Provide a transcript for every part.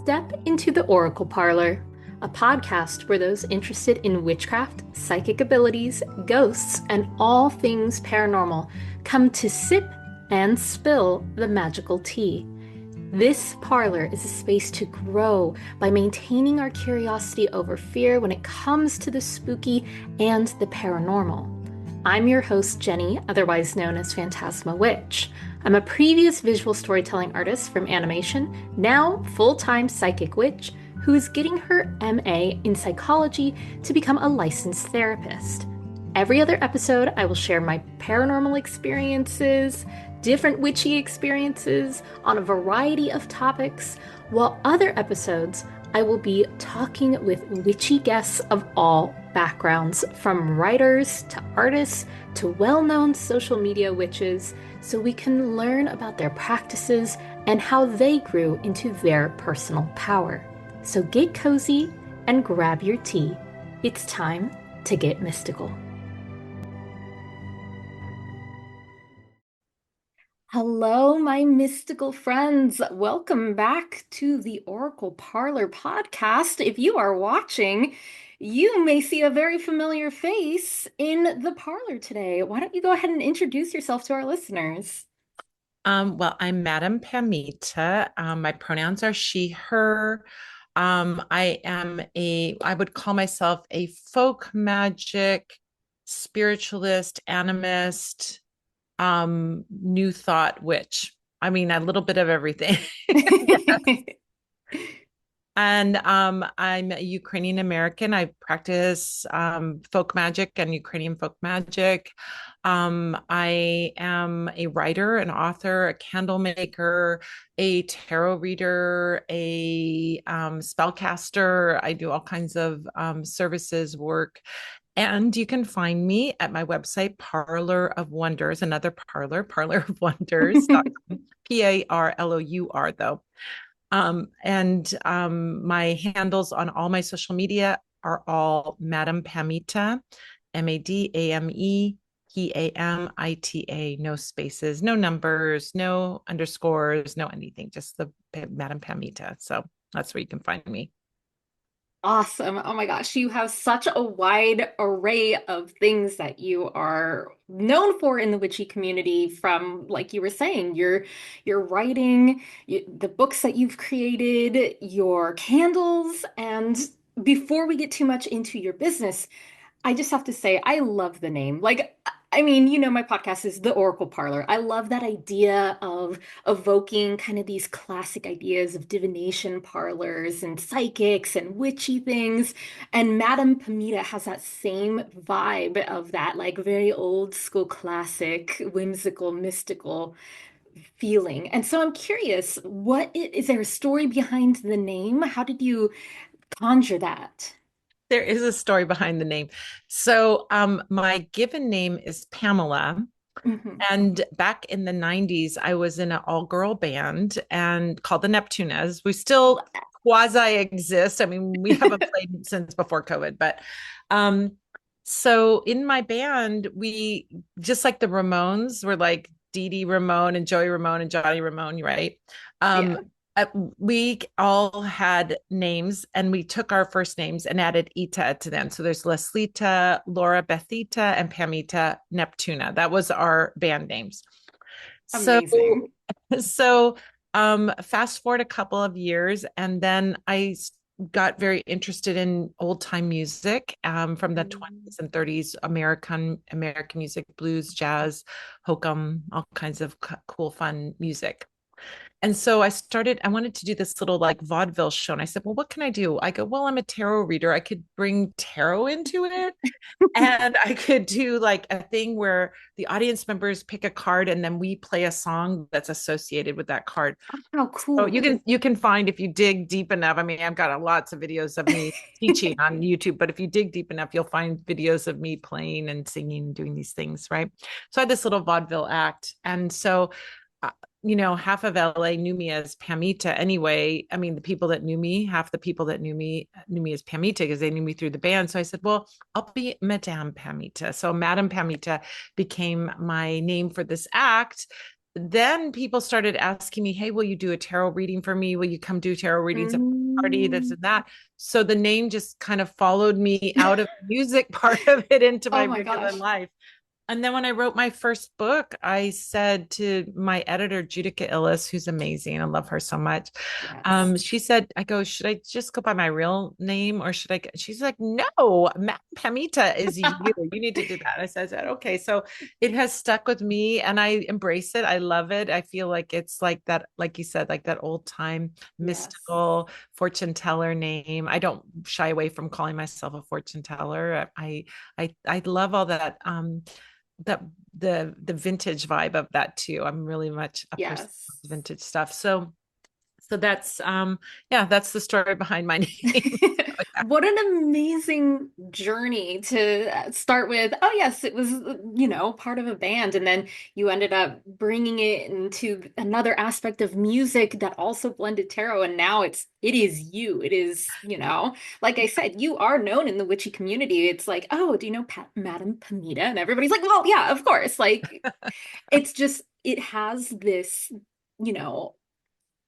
Step into the Oracle Parlor, a podcast where those interested in witchcraft, psychic abilities, ghosts, and all things paranormal come to sip and spill the magical tea. This parlor is a space to grow by maintaining our curiosity over fear when it comes to the spooky and the paranormal. I'm your host, Jenny, otherwise known as Fantasma Witch. I'm a previous visual storytelling artist from animation, now full-time psychic witch, who is getting her MA in psychology to become a licensed therapist. Every other episode, I will share my paranormal experiences, different witchy experiences on a variety of topics, while other episodes, I will be talking with witchy guests of all backgrounds, from writers to artists to well-known social media witches, so we can learn about their practices and how they grew into their personal power. So get cozy and grab your tea. It's time to get mystical. Hello, my mystical friends. Welcome back to the Oracle Parlor podcast. If you are watching, you may see a very familiar face in the parlor today. Why don't you go ahead and introduce yourself to our listeners? Well, I'm Madame Pamita. My pronouns are she, her. I would call myself a folk magic, spiritualist, animist, new thought witch. I mean, a little bit of everything. And I'm a Ukrainian-American. I practice folk magic and Ukrainian folk magic. I am a writer, an author, a candle maker, a tarot reader, a spellcaster. I do all kinds of services work. And you can find me at my website, Parlour of Wonders, another parlor, Parlour of Wonders.com. Parlour, though. And my handles on all my social media are all Madame Pamita, Madamepamita, no spaces, no numbers, no underscores, no anything, just the Madame Pamita. So that's where you can find me. Awesome. Oh my gosh, you have such a wide array of things that you are known for in the witchy community from, like you were saying, your writing, the books that you've created, your candles, and before we get too much into your business, I just have to say, I love the name. Like, I mean, my podcast is the Oracle Parlor. I love that idea of evoking kind of these classic ideas of divination parlors and psychics and witchy things. And Madame Pamita has that same vibe of that, like, very old school classic, whimsical, mystical feeling. And so I'm curious, is there a story behind the name? How did you conjure that? There is a story behind the name. So, my given name is Pamela. Mhm. And back in the 90s, I was in an all-girl band and called the Neptunas. We still quasi exist. I mean, we haven't played since before COVID, but so in my band, we just like the Ramones were like Dee Dee Ramone and Joey Ramone and Johnny Ramone, right? Um, Yeah. we all had names and we took our first names and added Ita to them. So there's Leslita, Laura Bethita, and Pamita Neptuna. That was our band names. So, Amazing. fast forward a couple of years, and then I got very interested in old time music from the 20s and 30s, American music, blues, jazz, hokum, all kinds of cool, fun music. And so I wanted to do this little like vaudeville show. And I said, well, what can I do? I go, well, I'm a tarot reader. I could bring tarot into it. And I could do like a thing where the audience members pick a card and then we play a song that's associated with that card. How So cool. you can find if you dig deep enough. I mean, I've got lots of videos of me teaching on YouTube, but if you dig deep enough, you'll find videos of me playing and singing and doing these things, right? So I had this little vaudeville act. And so uh, half of LA knew me as Pamita anyway. I mean, the people that knew me, half the people that knew me as Pamita because they knew me through the band. So I said, well, I'll be Madame Pamita. So Madame Pamita became my name for this act. then people started asking me, hey, will you do a tarot reading for me? Will you come do tarot readings at my party, this Mm. and that? So the name just kind of followed me out of the music part of it into my Oh my regular gosh. life. And then when I wrote my first book, I said to my editor, Judica Illis, who's amazing, I love her so much. Yes. She said, I go, should I just go by my real name or should I? She's like, no, Madame Pamita is you. You need to do that. I said, okay. So it has stuck with me and I embrace it. I love it. I feel like it's like that, like you said, like that old time Yes. mystical fortune teller name. I don't shy away from calling myself a fortune teller. I love all that. That the vintage vibe of that too. I'm really much a person Yes. of vintage stuff. So that's yeah, that's the story behind my name. What an amazing journey to start with. Oh, yes, it was, part of a band. And then you ended up bringing it into another aspect of music that also blended tarot. And now it is you. It is, like I said, you are known in the witchy community. It's like, oh, do you know Madame Pamita? And everybody's like, well, yeah, of course. Like, it's just, it has you know,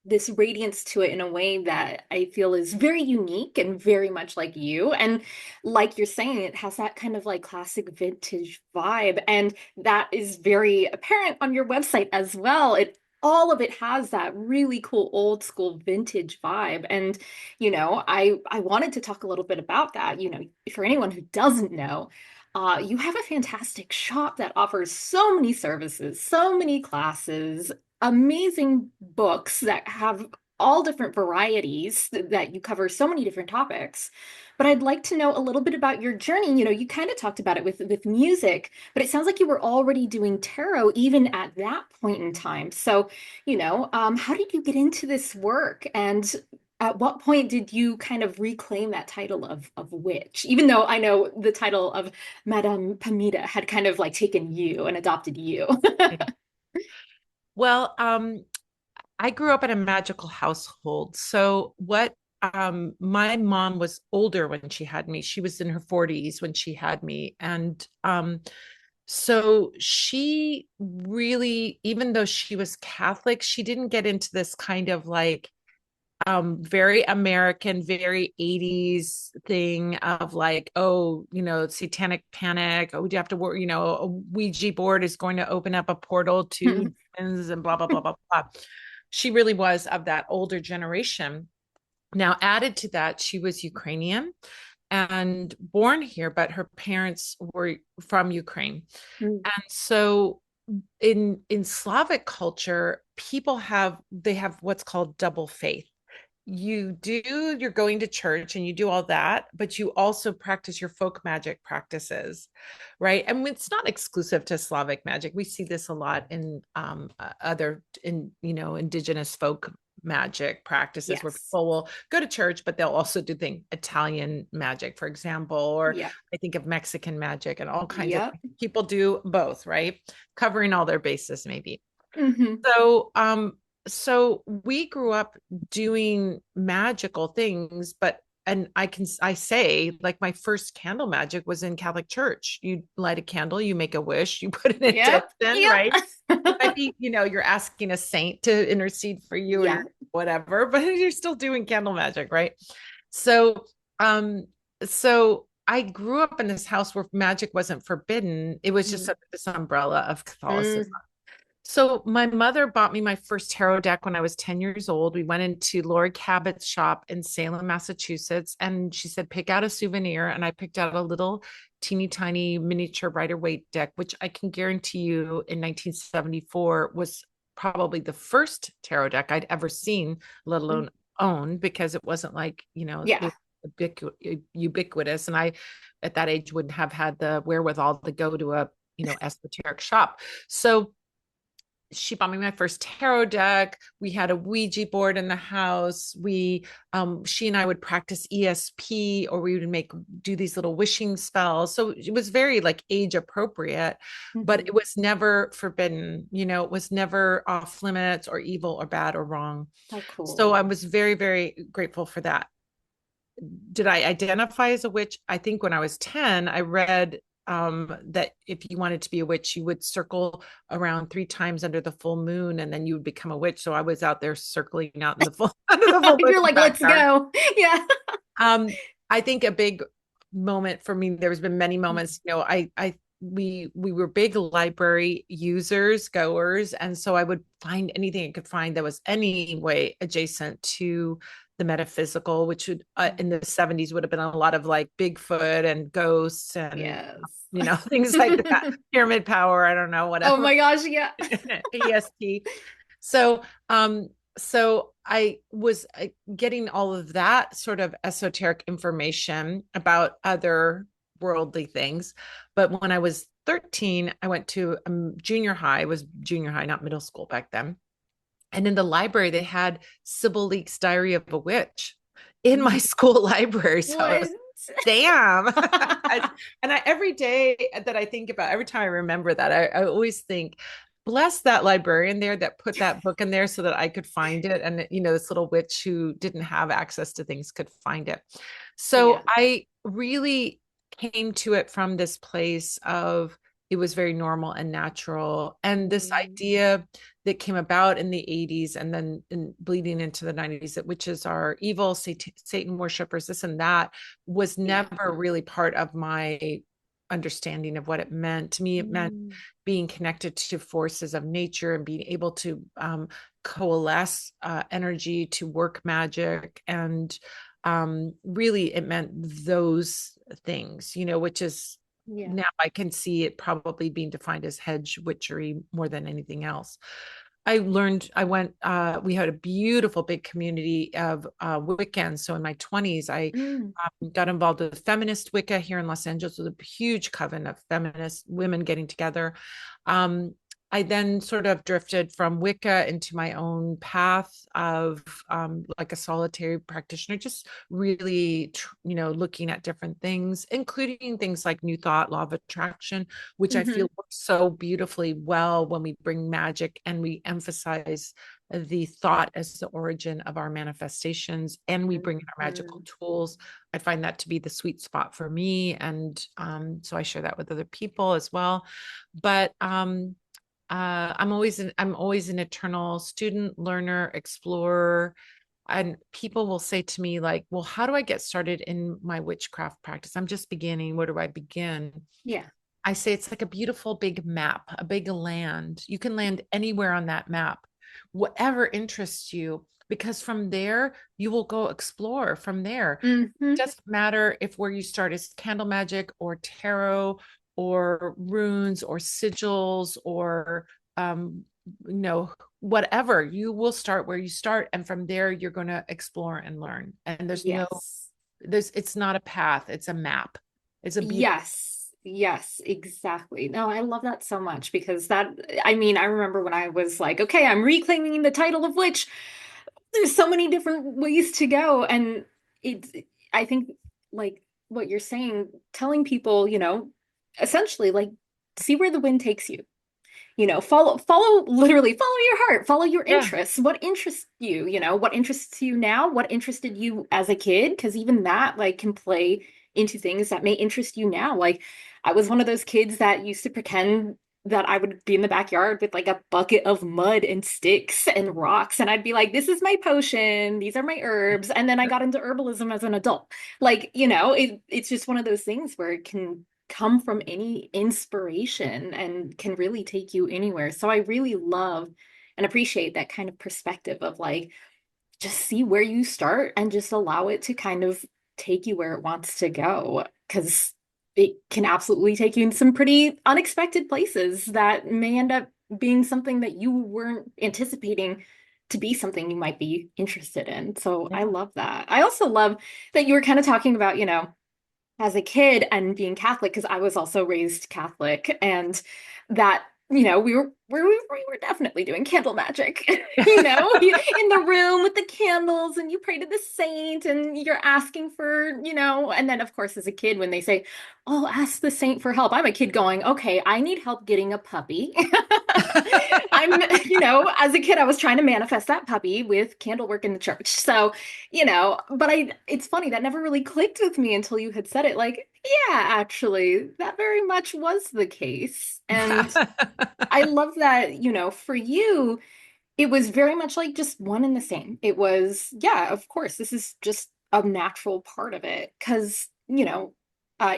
this radiance to it in a way that I feel is very unique and very much like you. And like you're saying, it has that kind of like classic vintage vibe. And that is very apparent on your website as well. All of it has that really cool old school vintage vibe. And, I wanted to talk a little bit about that. For anyone who doesn't know, you have a fantastic shop that offers so many services, so many classes, amazing books that have all different varieties that you cover so many different topics. But I'd like to know a little bit about your journey. You kind of talked about it with music, but it sounds like you were already doing tarot even at that point in time. So, how did you get into this work? And at what point did you kind of reclaim that title of witch? Even though I know the title of Madame Pamita had kind of like taken you and adopted you. Well, I grew up in a magical household. So what my mom was older when she had me. She was in her 40s when she had me. And so she really, even though she was Catholic, she didn't get into this kind of like very American, very 80s thing of like, oh, satanic panic. Oh, do you have to work? A Ouija board is going to open up a portal to demons and blah, blah, blah, blah, blah. She really was of that older generation. Now, added to that, she was Ukrainian and born here, but her parents were from Ukraine. And so in Slavic culture, they have what's called double faith. You're going to church and you do all that, but you also practice your folk magic practices, right? And it's not exclusive to Slavic magic. We see this a lot in other indigenous folk magic practices where Yes. people will go to church, but they'll also do things Italian magic, for example, or Yeah. I think of Mexican magic and all kinds of Yep. people do both, right? Covering all their bases, maybe. Hmm. So we grew up doing magical things, but and I say like my first candle magic was in Catholic church. You light a candle, you make a wish, you put an Yep. intention, right? It might Yep. be, you're asking a saint to intercede for you or Yeah. you're whatever, but you're still doing candle magic, right? So um so I grew up in this house where magic wasn't forbidden. It was just Mm. under this umbrella of Catholicism. Mm. So my mother bought me my first tarot deck when I was 10 years old. We went into Lori Cabot's shop in Salem, Massachusetts, and she said, pick out a souvenir. And I picked out a little teeny tiny miniature Rider-Waite deck, which I can guarantee you in 1974 was probably the first tarot deck I'd ever seen, let Mm. alone owned, because it wasn't like, Yeah. it ubiquitous. And I, at that age, wouldn't have had the wherewithal to go to a, esoteric shop. So she bought me my first tarot deck. We had a Ouija board in the house. She and I would practice ESP, or we would do these little wishing spells. So it was very like age appropriate, but Hmm. it was never forbidden. It was never off limits or evil or bad or wrong. How So cool. I was very, very grateful for that. Did I identify as a witch? I think when I was 10, I read that if you wanted to be a witch, you would circle around 3 times under the full moon, and then you would become a witch. So I was out there circling out in the full under the full moon You're in the like, let's backyard. go. Yeah. Um, I think a big moment for me, there's been many moments, we were big library users, goers, and so I would find anything I could find that was any way adjacent to the metaphysical, which would in the 70s would have been a lot of like Bigfoot and ghosts and Yes. things like that, pyramid power, I don't know, Oh whatever. my gosh, yeah. EST. So, so I was getting all of that sort of esoteric information about other worldly things. But when I was 13, I went to junior high. It was junior high, not middle school back then. And in the library, they had Sybil Leek's Diary of a Witch in my school library. So I What? was, damn. And every day that I think about, every time I remember that, I always think, bless that librarian there that put that book in there so that I could find it. And, this little witch who didn't have access to things could find it. So Yeah. I really came to it from this place of it was very normal and natural. And this idea that came about in the 80s and then bleeding into the 90s that witches are evil, Satan worshipers, this and that was never really part of my understanding of what it meant. To me, it meant being connected to forces of nature and being able to coalesce energy to work magic. And really it meant those things, which is now I can see it probably being defined as hedge witchery more than anything else. I went, we had a beautiful big community of Wiccans. So in my 20s, I got involved with feminist Wicca here in Los Angeles with a huge coven of feminist women getting together. I then sort of drifted from Wicca into my own path of like a solitary practitioner, just really, looking at different things, including things like New Thought, Law of Attraction, which I feel works so beautifully well when we bring magic and we emphasize the thought as the origin of our manifestations and we bring in our magical tools. I find that to be the sweet spot for me. And so I share that with other people as well. But I'm always an eternal student, learner, explorer. And people will say to me like, well, how do I get started in my witchcraft practice? I'm just beginning. Where do I begin? Yeah. I say it's like a beautiful big map, a big land. You can land anywhere on that map, whatever interests you, because from there you will go explore from there. It doesn't matter if where you start is candle magic or tarot or runes or sigils or whatever. You will start where you start, and from there you're going to explore and learn. And it's not a path, it's a map. It's a beautiful. Yes, exactly. No, I love that so much because I remember when I was like, okay, I'm reclaiming the title of witch. There's so many different ways to go. And I think like what you're saying, telling people, essentially like, see where the wind takes you. Literally follow your heart, follow your interests. What interests you? What interests you now? What interested you as a kid? Because even that like can play into things that may interest you now. Like I was one of those kids that used to pretend that I would be in the backyard with like a bucket of mud and sticks and rocks, and I'd be like, "This is my potion. These are my herbs." And then I got into herbalism as an adult. Like, it's just one of those things where it can come from any inspiration and can really take you anywhere. So I really love and appreciate that kind of perspective of like, just see where you start and just allow it to kind of take you where it wants to go. Because it can absolutely take you in some pretty unexpected places that may end up being something that you weren't anticipating to be something you might be interested in. So I love that. I also love that you were kind of talking about, as a kid and being Catholic, because I was also raised Catholic, and that, we were we were definitely doing candle magic, in the room with the candles, and you pray to the saint, and you're asking for, and then of course, as a kid, when they say, "Oh, ask the saint for help," I'm a kid going, "Okay, I need help getting a puppy." As a kid, I was trying to manifest that puppy with candle work in the church. So, but it's funny that never really clicked with me until you had said it. Like, yeah, actually, that very much was the case. And I love that, for you, it was very much like just one and the same. It was, yeah, of course, this is just a natural part of it. Because,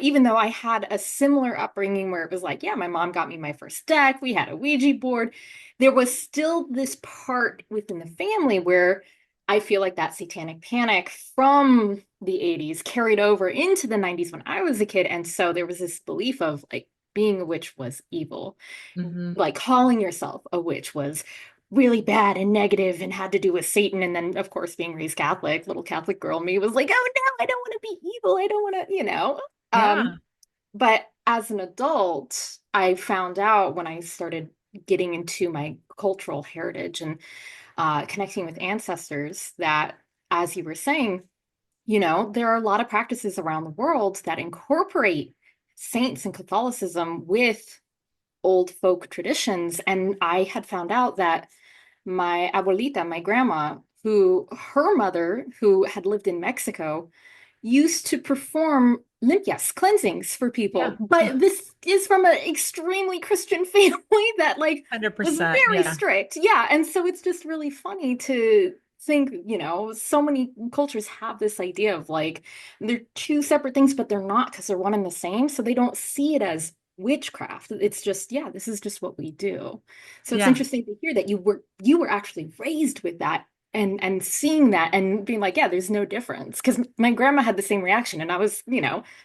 even though I had a similar upbringing where it was like, yeah, my mom got me my first deck, we had a Ouija board, there was still this part within the family where I feel like that satanic panic from the 80s carried over into the 90s when I was a kid. And so there was this belief of like being a witch was evil, Mhm. like calling yourself a witch was really bad and negative and had to do with Satan. And then, of course, being raised Catholic, little Catholic girl me was like, oh no, I don't want to be evil. I don't want to, Yeah. But as an adult, I found out when I started getting into my cultural heritage and connecting with ancestors that, as you were saying, there are a lot of practices around the world that incorporate saints and Catholicism with old folk traditions. And I had found out that my abuelita, my grandma, who her mother, who had lived in Mexico, used to perform limpias, cleansings for Yeah. people. But this is from an extremely Christian family that like was 100%. very Yeah. strict. Yeah. And so it's just really funny to think, so many cultures have this idea of like they're two separate things, but they're not because they're one and the same. So they don't see it as witchcraft. It's just, yeah, this is just what we do. So it's Yeah. interesting to hear that you were actually raised with that and seeing that and being like, yeah, there's no difference. Because my grandma had the same reaction, and I was,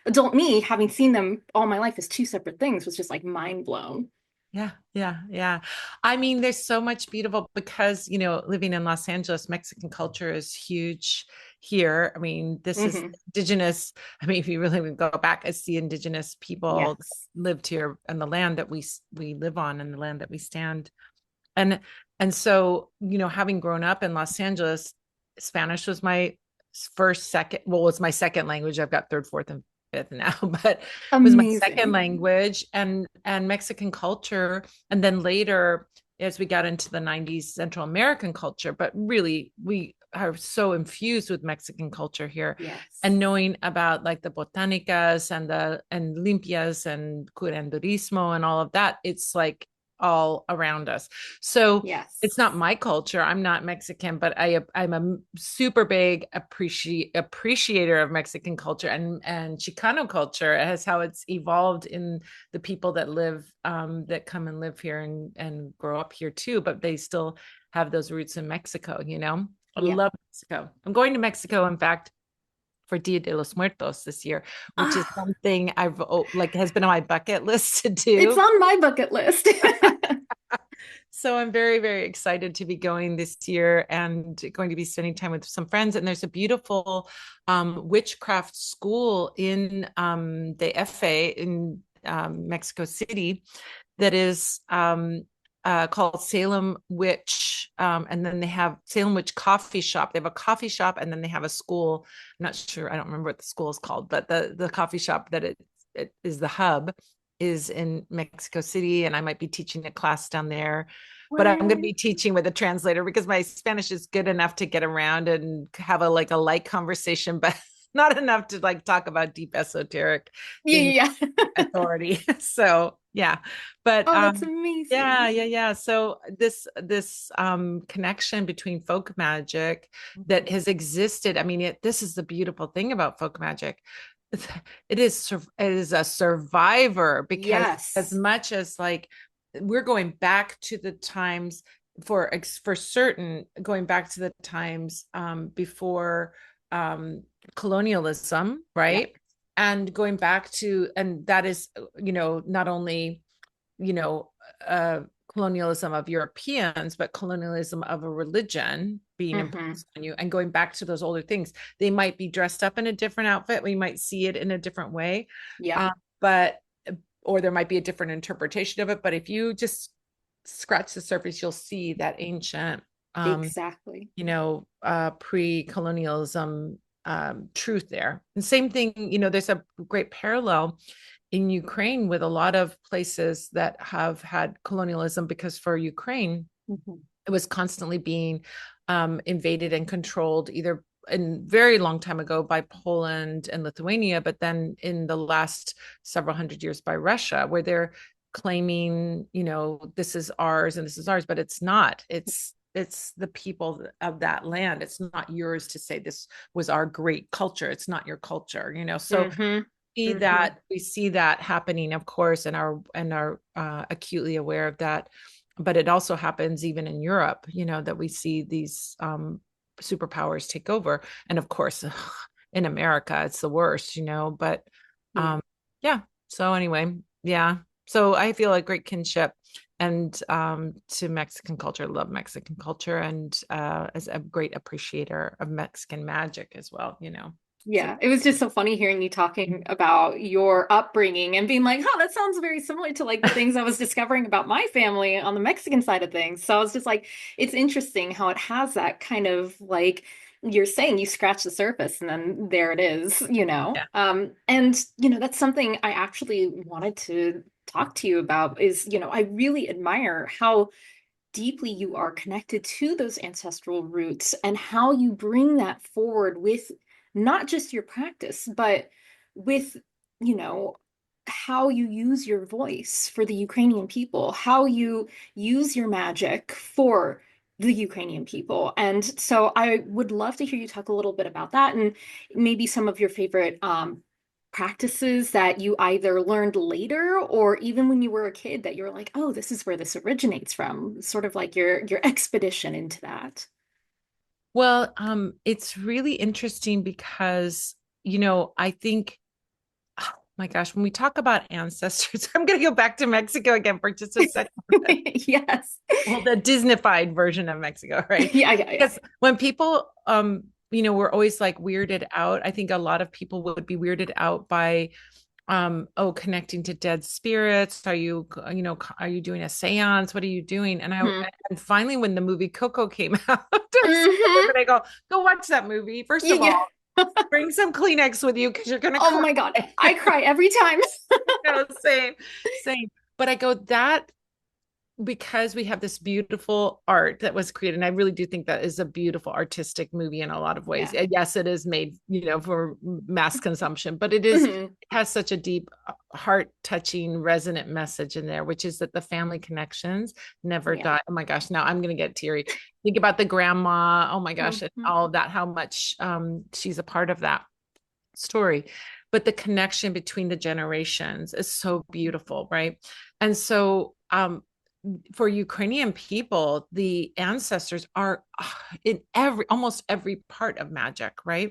adult me having seen them all my life as two separate things was just like mind blown. Yeah, yeah, yeah. I mean, there's so much beautiful because, living in Los Angeles, Mexican culture is huge here. I mean, this is Hmm. indigenous. I mean, if you really would go back, it's the indigenous people that Yes. lived here and the land that we live on and the land that we stand. And and so, having grown up in Los Angeles, Spanish was my first, second, well, it's my second language. I've got third, fourth, and fifth now, but it was my second Amazing. language and Mexican culture. And then later, as we got into the 90s, Central American culture, but really we are so infused with Mexican culture here. Yes. And knowing about like the botanicas and limpias and curanderismo and all of that, it's like all around us. So Yes. it's not my culture. I'm not Mexican, but I'm a super big appreciator of Mexican culture and Chicano culture as how it's evolved in the people that live that come and live here and grow up here too, but they still have those roots in Mexico, I Yeah. love Mexico. I'm going to Mexico, in fact, for Dia de los Muertos this year, which is Ah, something I've like has been on my bucket list to it's do. on my bucket list. So I'm very, very excited to be going this year and going to be spending time with some friends. And there's a beautiful witchcraft school in the FA in Mexico City that is called Salem Witch. And then they have Salem Witch Coffee Shop. They have a coffee shop and then they have a school. I'm not sure, I don't remember what the school is called, but the coffee shop that it is the hub is in Mexico City, and I might be teaching a class down there. But I'm going to What? be teaching with a translator because my Spanish is good enough to get around and have a light conversation, but not enough to like talk about deep esoteric things, Yeah. authority. So yeah, but Oh, that's amazing. yeah. So this connection between folk magic that Mhm. has existed. I mean, this is the beautiful thing about folk magic. It is a survivor because as Yes. much as like we're going back to the times for certain going back to the times before colonialism, Yeah. right? And going back to, and that is, not only, you know, uh, colonialism of Europeans, but colonialism of a religion being Hmm. imposed on you and going back to those older things. They might be dressed up in a different outfit. We might see it in a different way. Yep. But, or there might be a different interpretation of it. But if you just scratch the surface, you'll see that ancient, Exactly. pre-colonialism truth there. And same thing, there's a great parallel in Ukraine with a lot of places that have had colonialism, because for Ukraine, Mhm. it was constantly being invaded and controlled, either in very long time ago by Poland and Lithuania, but then in the last several hundred years by Russia, where they're claiming, this is ours and this is ours, but it's not. It's the people of that land. It's not yours to say this was our great culture. It's not your culture, So Mhm. Mhm. we see that happening, of course, and are acutely aware of that. But it also happens even in Europe, that we see these superpowers take over. And of course, in America, it's the worst, But Yeah. yeah. So anyway, yeah. So I feel a great kinship and to Mexican culture, love Mexican culture, and as a great appreciator of Mexican magic as well. So Yeah, it was just so funny hearing you talking about your upbringing and being like, "Oh, that sounds very similar to like the things I was discovering about my family on the Mexican side of things." So I was just like, it's interesting how it has that kind of like you're saying you scratch the surface and then there it is, you know. yeah. And that's something I actually wanted to talk to you about is, I really admire how deeply you are connected to those ancestral roots and how you bring that forward with not just your practice, but with, you know, how you use your voice for the Ukrainian people, how you use your magic for the Ukrainian people. And so I would love to hear you talk a little bit about that and maybe some of your favorite practices that you either learned later or even when you were a kid that you're like, oh, this is where this originates from, sort of like your expedition into that. Well, it's really interesting because, I think, oh my gosh, when we talk about ancestors, I'm going to go back to Mexico again for just a second. Yes. Well, the Disneyfied version of Mexico, right? Yeah, yeah, yeah. Because when people, were always like weirded out, I think a lot of people would be weirded out by connecting to dead spirits. Are you doing a seance? What are you doing? Hmm. And finally when the movie Coco came out, I said to Hmm. everybody, I go watch that movie. First Yeah, of yeah. all, bring some Kleenex with you because you're gonna Oh cry. my God. I cry every time. Same, same. But I go, that, because we have this beautiful art that was created, and I really do think that is a beautiful artistic movie in a lot of ways. Yeah. Yes, it is made, for mass consumption, but Hmm. it has such a deep, heart touching, resonant message in there, which is that the family connections never Yeah. die. Oh my gosh, now I'm gonna get teary. Think about the grandma. Oh my gosh, and Hmm. all of that, how much she's a part of that story. But the connection between the generations is so beautiful, right? And so for Ukrainian people, the ancestors are in almost every part of magic, right?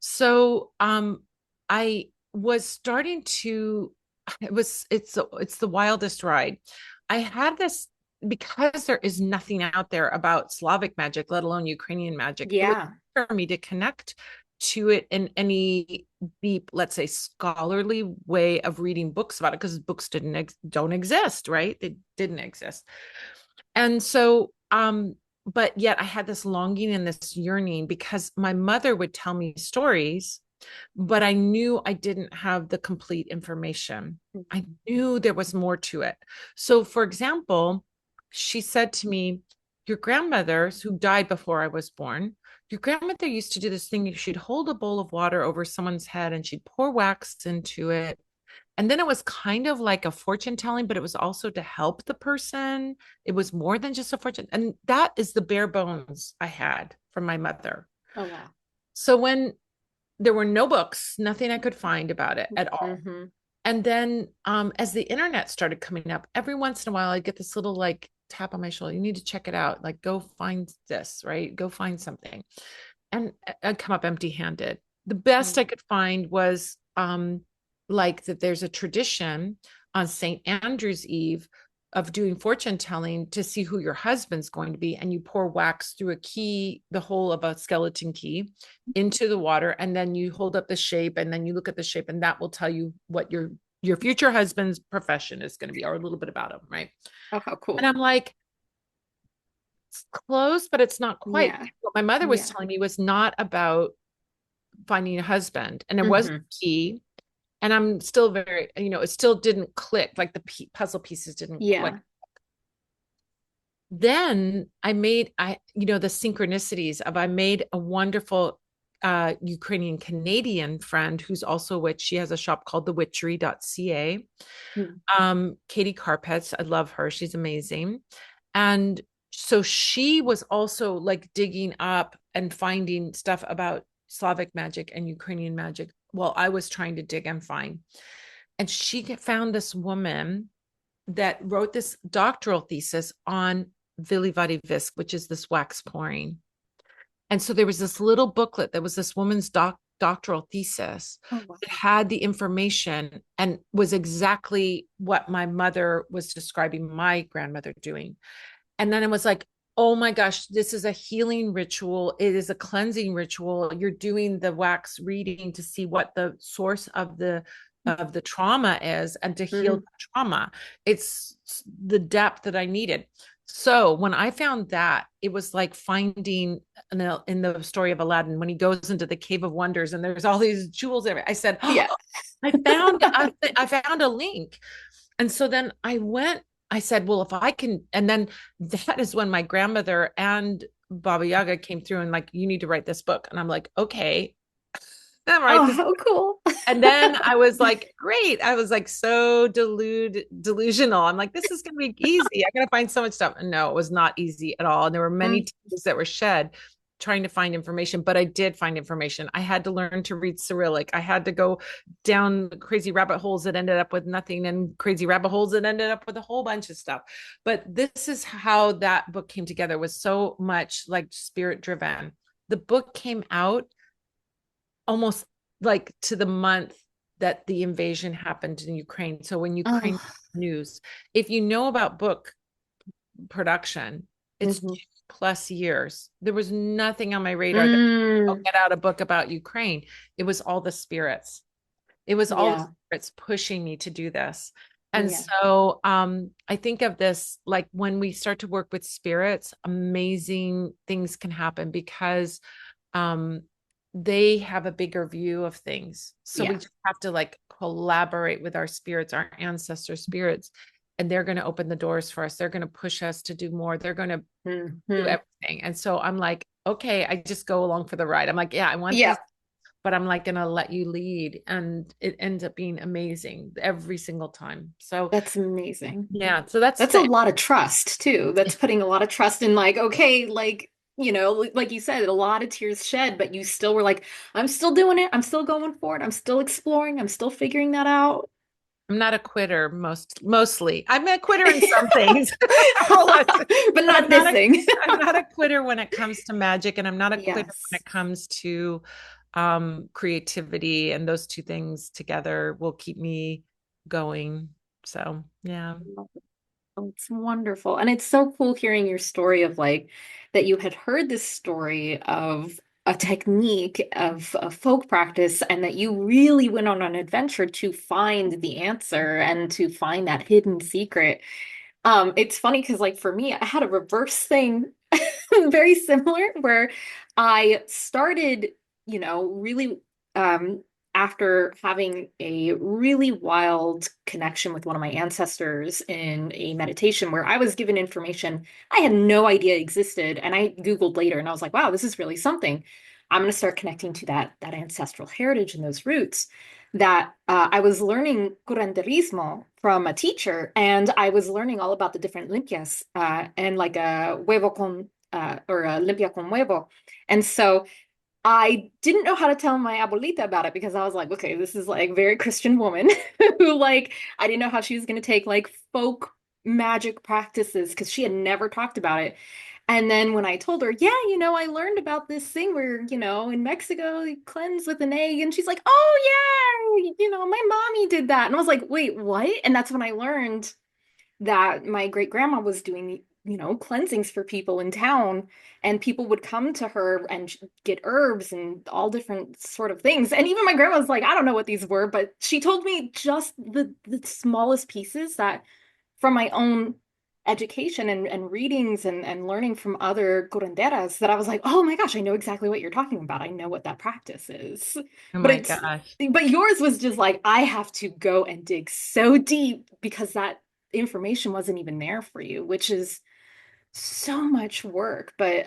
So I was starting to it's the wildest ride. I had this, because there is nothing out there about Slavic magic, let alone Ukrainian magic. It was Yeah. for me to connect to it in any deep, let's say, scholarly way of reading books about it, because books don't exist, right? They didn't exist. And so but yet I had this longing and this yearning, because my mother would tell me stories, but I knew I didn't have the complete information. I knew there was more to it. So for example, she said to me, your grandmothers, who died before I was born, your grandmother used to do this thing. She'd hold a bowl of water over someone's head and she'd pour wax into it. And then it was kind of like a fortune telling, but it was also to help the person. It was more than just a fortune. And that is the bare bones I had from my mother. Oh, wow. So when there were no books, nothing I could find about it at all. Hmm. And then as the internet started coming up, every once in a while I'd get this little like tap on my shoulder. You need to check it out. Like, go find this, right? Go find something. And I'd come up empty handed. The best I could find was like that there's a tradition on St. Andrew's Eve of doing fortune telling to see who your husband's going to be. And you pour wax through a key, the hole of a skeleton key, into the water. And then you hold up the shape and then you look at the shape, and that will tell you what your your future husband's profession is going to be, or a little bit about him, right? Oh, how And cool. I'm like, it's close, but it's not quite. Yeah. What my mother was Yeah. telling me was not about finding a husband, and there was a Hmm. key. And I'm still very, it still didn't click, like the puzzle pieces didn't quite. Yeah. Then the synchronicities of, I made a wonderful Ukrainian Canadian friend who's also a witch. She has a shop called thewitchery.ca. Mm. Katie Carpets, I love her. She's amazing. And so she was also like digging up and finding stuff about Slavic magic and Ukrainian magic while I was trying to dig and find. And she found this woman that wrote this doctoral thesis on Vili Visk, which is this wax pouring. And so there was this little booklet that was this woman's doctoral thesis Oh, wow. that had the information and was exactly what my mother was describing my grandmother doing. And then it was like, oh my gosh, this is a healing ritual. It is a cleansing ritual. You're doing the wax reading to see what the source of the trauma is and to heal Mhm. the trauma. It's the depth that I needed. So when I found that, it was like finding in the story of Aladdin when he goes into the cave of wonders and there's all these jewels there. I said, oh, Yeah. I found a link. And so then I said, well, if I can, and then that is when my grandmother and Baba Yaga came through and like, you need to write this book. And I'm like, okay, I'll write Oh, this. how cool. And then I was like, great. I was like so delusional. I'm like, this is gonna be easy. I'm gonna find so much stuff. And no, it was not easy at all. And there were many Mm. tears that were shed trying to find information, but I did find information. I had to learn to read Cyrillic. I had to go down crazy rabbit holes that ended up with nothing and crazy rabbit holes that ended up with a whole bunch of stuff. But this is how that book came together, was so much like spirit driven. The book came out almost like to the month that the invasion happened in Ukraine. So when Ukraine Oh. news, if you know about book production, it's Hmm. 2+ years. There was nothing on my radar that I'll Mm. get out a book about Ukraine. It was all the spirits. It was all the Yeah. spirits pushing me to do this. And Yeah. so I think of this like when we start to work with spirits, amazing things can happen because um, they have a bigger view of things. So we Yeah. just have to like collaborate with our spirits, our ancestor spirits, and they're going to open the doors for us. They're going to push us to do more. They're going to do Hmm. everything. And so I'm like, okay, I just go along for the ride. I'm like, yeah, I want Yeah. this, but I'm like going to let you lead. And it ends up being amazing every single time. So That's amazing. yeah, so that's That's a the, lot of trust too. That's putting a lot of trust in like, okay, like, like you said, a lot of tears shed, but you still were like, I'm still doing it. I'm still going for it. I'm still exploring. I'm still figuring that out. I'm not a quitter mostly. I'm a quitter in some things. But But not this thing. I'm not a quitter when it comes to magic, and I'm not a quitter when Yes. it comes to creativity, and those two things together will keep me going. So yeah. Oh, it's wonderful. And it's so cool hearing your story of like that you had heard this story of a technique of a folk practice and that you really went on an adventure to find the answer and to find that hidden secret. It's funny because like for me, I had a reverse thing very similar where I started, really um after having a really wild connection with one of my ancestors in a meditation where I was given information I had no idea existed and I Googled later and I was like, wow, this is really something. I'm going to start connecting to that ancestral heritage and those roots that I was learning curanderismo from a teacher, and I was learning all about the different limpias and like a huevo con or a limpia con huevo. And so I didn't know how to tell my abuelita about it because I was like, okay, this is like very Christian woman who like I didn't know how she was going to take like folk magic practices because she had never talked about it. And then when I told her, yeah, I learned about this thing where, in Mexico, you cleanse with an egg. And she's like, oh, yeah, my mommy did that. And I was like, wait, what? And that's when I learned that my great grandma was doing cleansings for people in town, and people would come to her and get herbs and all different sort of things. And even my grandma was like, I don't know what these were, but she told me just the smallest pieces that from my own education and readings and learning from other curanderas, that I was like, oh my gosh, I know exactly what you're talking about. I know what that practice is. Oh But my it's gosh. but yours was just like, I have to go and dig so deep because that information wasn't even there for you, which is so much work. But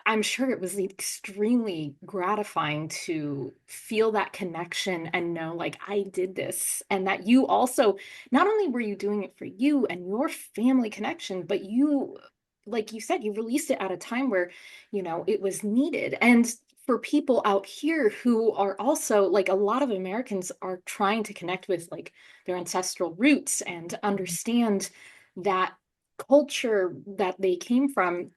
I'm sure it was extremely gratifying to feel that connection and know, like, I did this, and that you also, not only were you doing it for you and your family connection, but you, like you said, you released it at a time where, it was needed. And for people out here who are also, like, a lot of Americans are trying to connect with, like, their ancestral roots and understand that culture that they came from.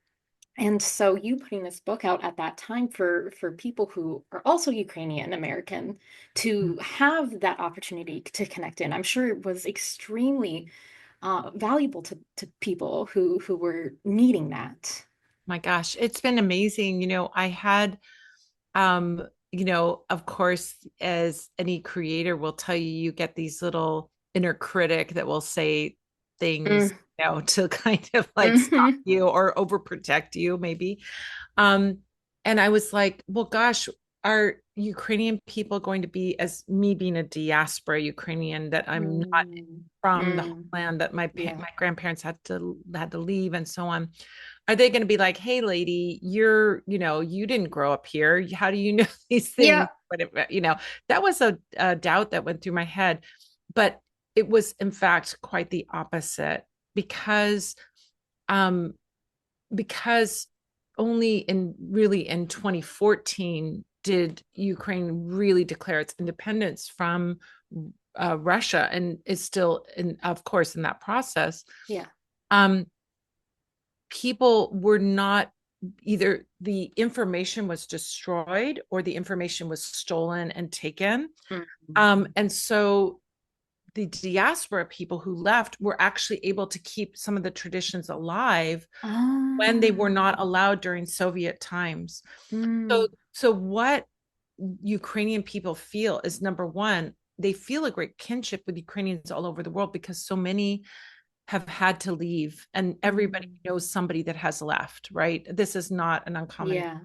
And so you putting this book out at that time for people who are also Ukrainian American to have that opportunity to connect in, I'm sure it was extremely valuable to people who were needing that. My gosh, it's been amazing. I had of course, as any creator will tell you, you get these little inner critic that will say things, Mm. to kind of like stop Hmm. you or overprotect you, maybe. Um, and I was like, well, gosh, are Ukrainian people going to be, as me being a diaspora Ukrainian, that I'm not Mm. from the Mm. homeland, that Yeah. my grandparents had to leave and so on, are they going to be like, hey lady, you didn't grow up here, how do you know these things? Yeah. But that was a doubt that went through my head. But it was in fact quite the opposite, because um because only in 2014 did Ukraine really declare its independence from Russia, and is still in, of course, in that process. Yeah. um People were not, either the information was destroyed or the information was stolen and taken. Mm. And so the diaspora people who left were actually able to keep some of the traditions alive when they were Ah. not allowed during Soviet times. So, Mm. so what Ukrainian people feel is, number one, they feel a great kinship with Ukrainians all over the world, because so many have had to leave, and everybody Mm. knows somebody that has left, right? This is not an uncommon. Yeah.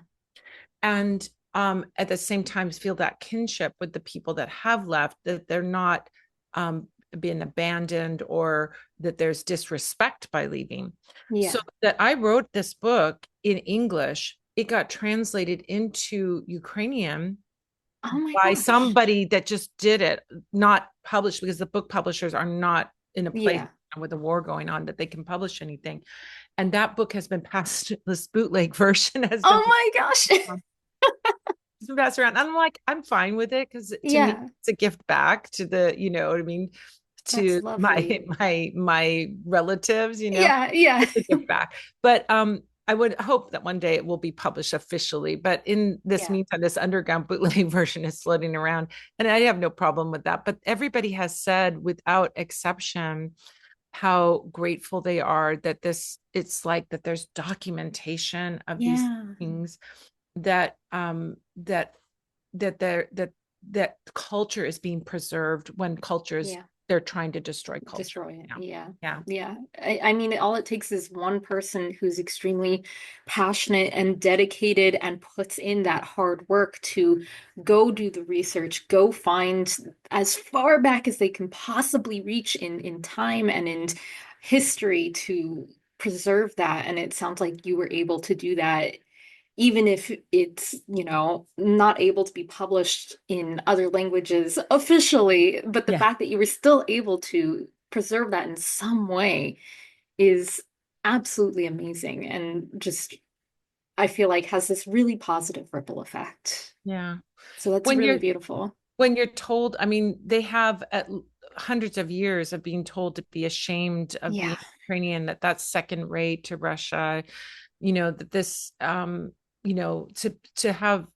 And at the same time feel that kinship with the people that have left, that they're not being abandoned, or that there's disrespect by leaving. So Yeah. that I wrote this book in English, it got translated into Ukrainian Oh my by gosh. somebody that just did it, not published, because the book publishers are not in a place Yeah. with the war going on that they can publish anything. And that book has been passed, this bootleg version has been Oh my gosh. passed around. I'm like, I'm fine with it, because to me, Yeah, it's a gift back to the, what I mean, that's to my lovely. my relatives, Yeah, yeah. it's a gift back. But I would hope that one day it will be published officially. But in this Yeah. meantime, this underground bootleg version is floating around, and I have no problem with that. But everybody has said, without exception, how grateful they are that it's like that there's documentation of these Yeah. things, that that there that culture is being preserved, when cultures, Yeah. they're trying to destroy culture. Destroy it. Yeah. Yeah. Yeah. Yeah. I mean, all it takes is one person who's extremely passionate and dedicated and puts in that hard work to go do the research, go find as far back as they can possibly reach in time and in history to preserve that. And it sounds like you were able to do that, even if it's, not able to be published in other languages officially, but the Yeah. fact that you were still able to preserve that in some way is absolutely amazing, and just, I feel like, has this really positive ripple effect. Yeah. So that's When really you're beautiful. when you're told, I mean, they have hundreds of years of being told to be ashamed of Yeah. being Ukrainian, that that's second rate to Russia, that this, to have,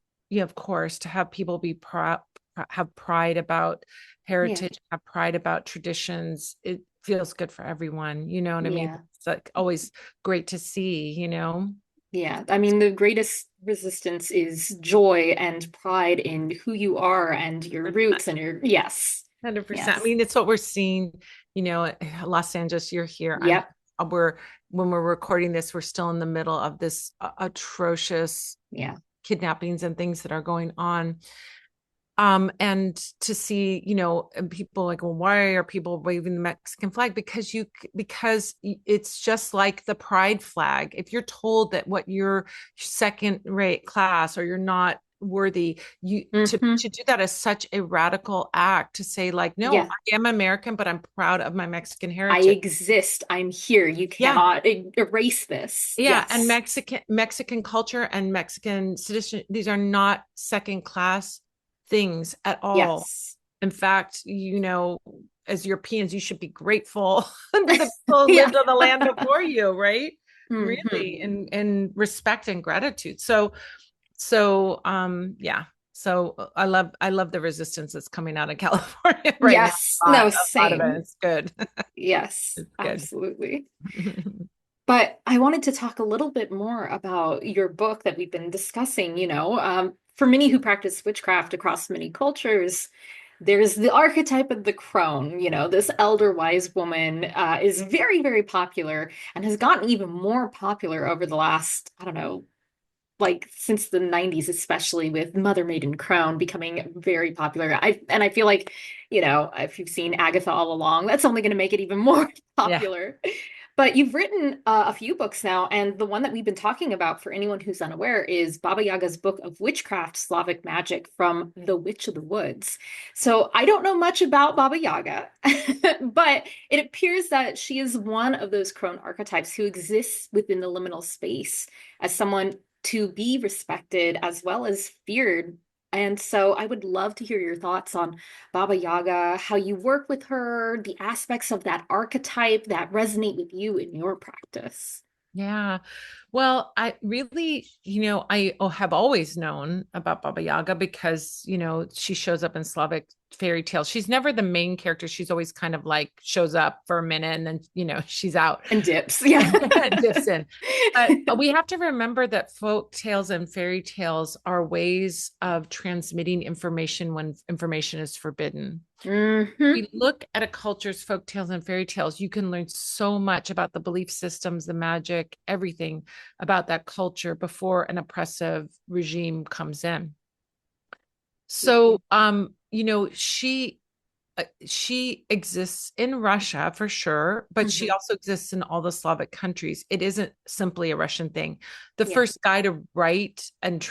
of course, to have people have pride about Yeah. heritage, have pride about traditions. feels good for everyone. You know what I mean? Yeah. It's like always great to see, you know? Yeah. I mean, the greatest resistance is joy and pride in who you are and your roots and your, yes. 100%. I Yes. mean, it's what we're seeing, you know, Los Angeles, you're here. Yep. We're, when we're recording this, we're still in the middle of this atrocious Yeah. kidnappings and things that are going on. And to see, you know, people like, well, why are people waving the Mexican flag? Because it's just like the pride flag. If you're told that what you're second rate class or you're not worthy, Hmm. to do that is such a radical act, to say like, no, Yeah. I am American, but I'm proud of my Mexican I heritage. exist. I'm here. You Yeah. cannot erase this. Yeah, and Yes. Mexican culture and Mexican citizen, these are not second class things at all. Yes. In fact, you know, as Europeans, you should be grateful to the people who Yeah. lived on the land before you, right? Hmm. Really, in respect and gratitude. So yeah. So I love the resistance that's coming out of California right now. Yes. No, A lot of it. same. It's good. Yes, It's good. absolutely. But I wanted to talk a little bit more about your book that we've been discussing. For many who practice witchcraft across many cultures, there's the archetype of the crone. This elder wise woman is very, very popular and has gotten even more popular over the last, I don't know, like since the 90s, especially with Mother Maiden Crone becoming very popular. I feel like, if you've seen Agatha all along, that's only going to make it even more Yeah. popular. But you've written a few books now, and the one that we've been talking about for anyone who's unaware is Baba Yaga's Book of Witchcraft, Slavic Magic from the Witch of the Woods. So I don't know much about Baba Yaga, but it appears that she is one of those crone archetypes who exists within the liminal space as someone to be respected as well as feared. And so I would love to hear your thoughts on Baba Yaga, how you work with her, the aspects of that archetype that resonate with you in your practice. Yeah. Well, I really, you know, have always known about Baba Yaga because, you know, she shows up in Slavic fairy tales. She's never the main character. She's always kind of like shows up for a minute and then, you know, she's out. And dips, yeah. Dips in. But we have to remember that folk tales and fairy tales are ways of transmitting information when information is forbidden. Hmm. We look at a culture's folk tales and fairy tales, you can learn so much about the belief systems, the magic, everything about that culture before an oppressive regime comes in. So, you know, she exists in Russia for sure, but she Hmm. also exists in all the Slavic countries. It isn't simply a Russian thing. The Yeah. first guy to write and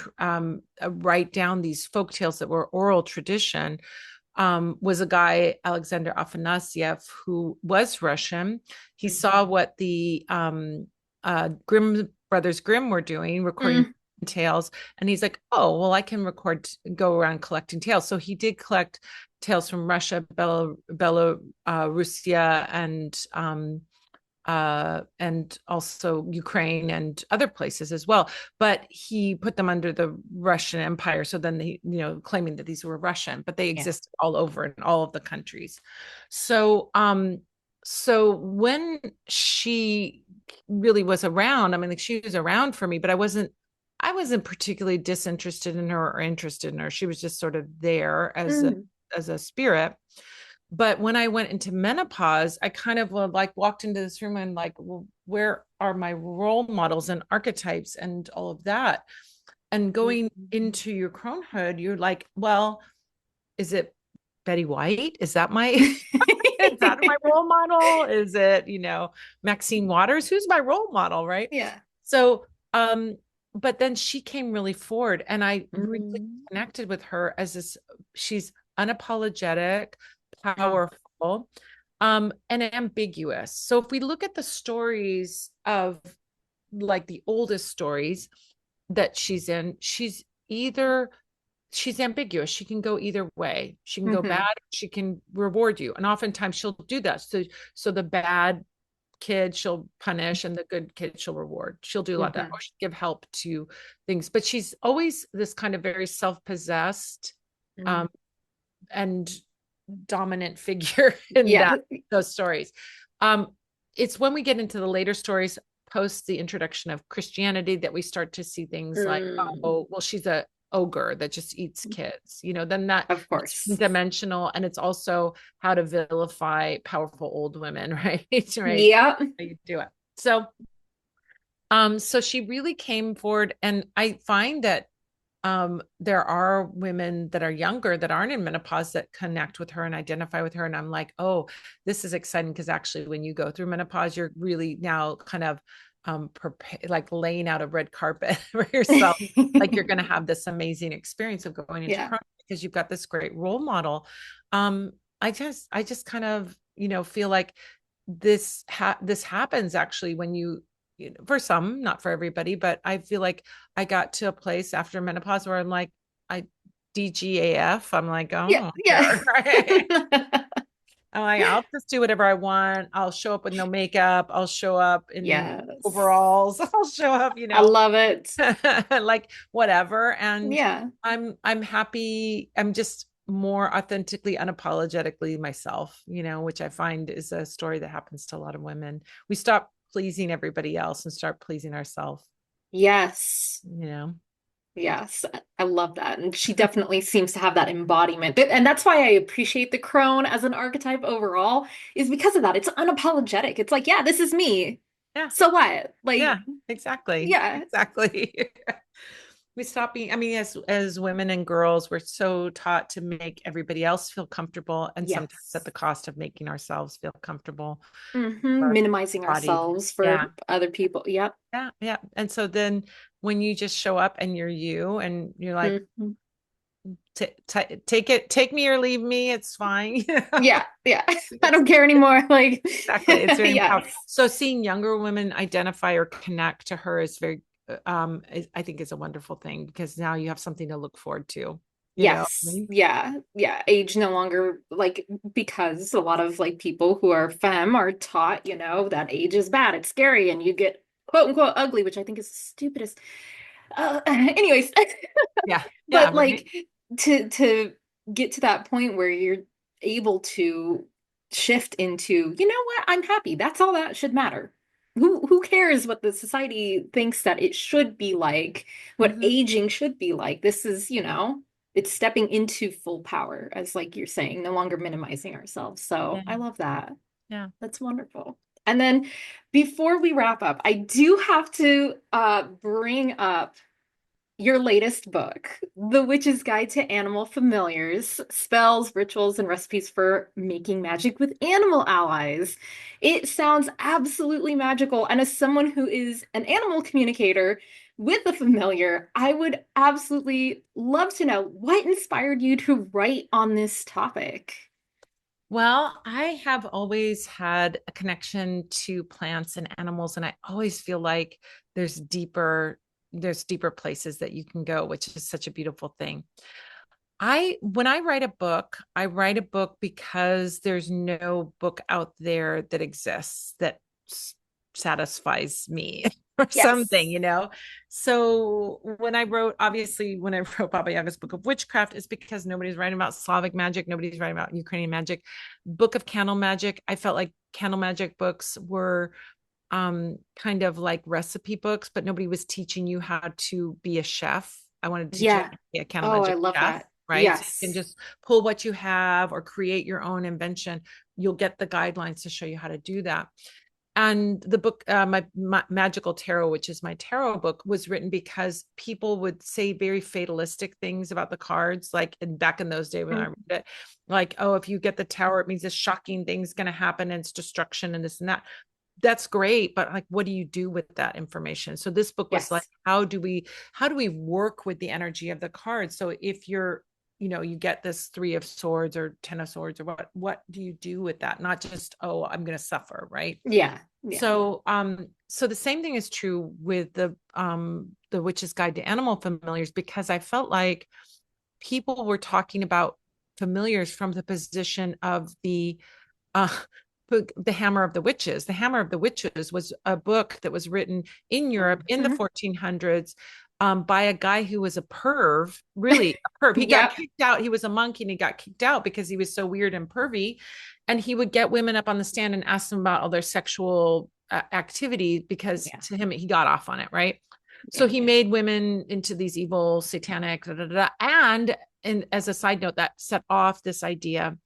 write down these folk tales that were oral tradition was a guy, Alexander Afanasyev, who was Russian. He saw what the Grimm brothers Grimm were doing, recording Mm. tales, and he's like, "Oh, well, I can go around collecting tales." So he did collect tales from Russia, Belarusia, and also Ukraine and other places as well. But he put them under the Russian Empire. So then they, you know, claiming that these were Russian, but they Yeah. exist all over in all of the countries. So when she really was around, I mean, like she was around for me, but I wasn't particularly disinterested in her or interested in her. She was just sort of there Mm. as a spirit. But when I went into menopause, I kind of like walked into this room and like, well, where are my role models and archetypes and all of that? And going into your cronehood, you're like, well, is it Betty White? Is that my is that my role model? Is it, you know, Maxine Waters? Who's my role model, right? Yeah. So but then she came really forward and I really Mm. connected with her as this, she's unapologetic, Mm. powerful, and ambiguous. So if we look at the stories of like the oldest stories that she's in, she's ambiguous. She can go either way. She can go Hmm. bad, she can reward you. And oftentimes she'll do that. So the bad kid she'll punish and the good kid she'll reward. She'll do a lot of that, Hmm. or she'll give help to things. But she's always this kind of very self-possessed Mm. um and dominant figure in Yeah. those stories. Um, it's when we get into the later stories post the introduction of Christianity that we start to see things like, Mm, oh, well, she's a ogre that just eats kids, then that of it's course. dimensional, and it's also how to vilify powerful old women, right? Right. Yeah. How you do it. So she really came forward, and I find that there are women that are younger that aren't in menopause that connect with her and identify with her. And I'm like, oh, this is exciting, because actually when you go through menopause, you're really now kind of like laying out a red carpet for yourself. Like you're going to have this amazing experience of going into Yeah. Crohn, because you've got this great role model. Um, I just kind of, feel like this happens actually when for some, not for everybody, but I feel like I got to a place after menopause where I'm like, I DGAF. I'm like, Yeah. oh, Yeah. I'm like, I'll just do whatever I want. I'll show up with no makeup. I'll show up in Yes. overalls. I'll show up, I love it. like whatever. And Yeah. I'm happy. I'm just more authentically, unapologetically myself, which I find is a story that happens to a lot of women. We stop pleasing everybody else and start pleasing ourselves, Yes. you know. Yes, I love that. And she definitely seems to have that embodiment. And that's why I appreciate the crone as an archetype overall, is because of that. It's unapologetic. It's like, yeah, this is me. Yeah. So what? Yeah, Like, exactly. yeah. Exactly. We stop being, I mean, as women and girls, we're so taught to make everybody else feel comfortable, and sometimes at Yes. the cost of making ourselves feel comfortable. Our Minimizing bodies. ourselves Yeah. for other people. Yep. Yeah. Yeah. And so then when you just show up and you're you, and you're like, Mhm. take me or leave me, it's fine. Yeah. Yeah. I It's don't care anymore. Like, exactly. It's very empowering. yes. So seeing younger women identify or connect to her is very, I think is a wonderful thing, because now you have something to look forward to, I Yes. mean? Yeah. Yeah. Age no longer like because a lot of like people who are femme are taught, that age is bad, it's scary, and you get quote unquote ugly, which I think is the stupidest. Anyways, Yeah. Yeah. but Right. like to get to that point where you're able to shift into, you know what, I'm happy. That's all that should matter. Who cares what the society thinks that it should be like, what Mm-hmm. aging should be like? This is, it's stepping into full power, as like you're saying, no longer minimizing ourselves. So Yeah. I love that. Yeah. That's wonderful. And then before we wrap up, I do have to bring up your latest book, The Witch's Guide to Animal Familiars: Spells, Rituals, and Recipes for Making Magic with Animal Allies. It sounds absolutely magical. And as someone who is an animal communicator with a familiar, I would absolutely love to know what inspired you to write on this topic. Well, I have always had a connection to plants and animals, and I always feel like there's deeper there's deeper places that you can go, which is such a beautiful thing. When I write a book because there's no book out there that exists that satisfies me or something, Yes. So obviously, when I wrote Baba Yaga's Book of Witchcraft, is because nobody's writing about Slavic magic, nobody's writing about Ukrainian magic. Book of Candle Magic, I felt like candle magic books were kind of like recipe books, but nobody was teaching you how to be a chef. I wanted to teach you how Yeah. to be a candle Oh, I magic love chef, that. right? So you can Yes. just pull what you have or create your own invention. You'll get the guidelines to show you how to do that. And the book, my Magical Tarot, which is my tarot book, was written because people would say very fatalistic things about the cards, like back in those days when I read Mhm. it, like, oh, if you get the tower, it means this shocking thing's going to happen and it's destruction and this and that. That's great, but like, what do you do with that information? So this book was like, Yes. how do we work with the energy of the cards? So if you get this 3 of Swords or 10 of Swords, or what do you do with that? Not just, oh, I'm going to suffer, right? Yeah. Yeah. So the same thing is true with the Witch's Guide to Animal Familiars, because I felt like people were talking about familiars from the position of uh the Hammer of the Witches. The Hammer of the Witches was a book that was written in Europe in the Mhm. 1400s, by a guy who was a perv, really a perv. He got Yep. kicked out. He was a monk and he got kicked out because he was so weird and pervy. And he would get women up on the stand and ask them about all their sexual activity, because Yeah. to him, he got off on it, right? So Yeah. he made women into these evil, satanic, da, da, da. And as a side note, that set off this idea,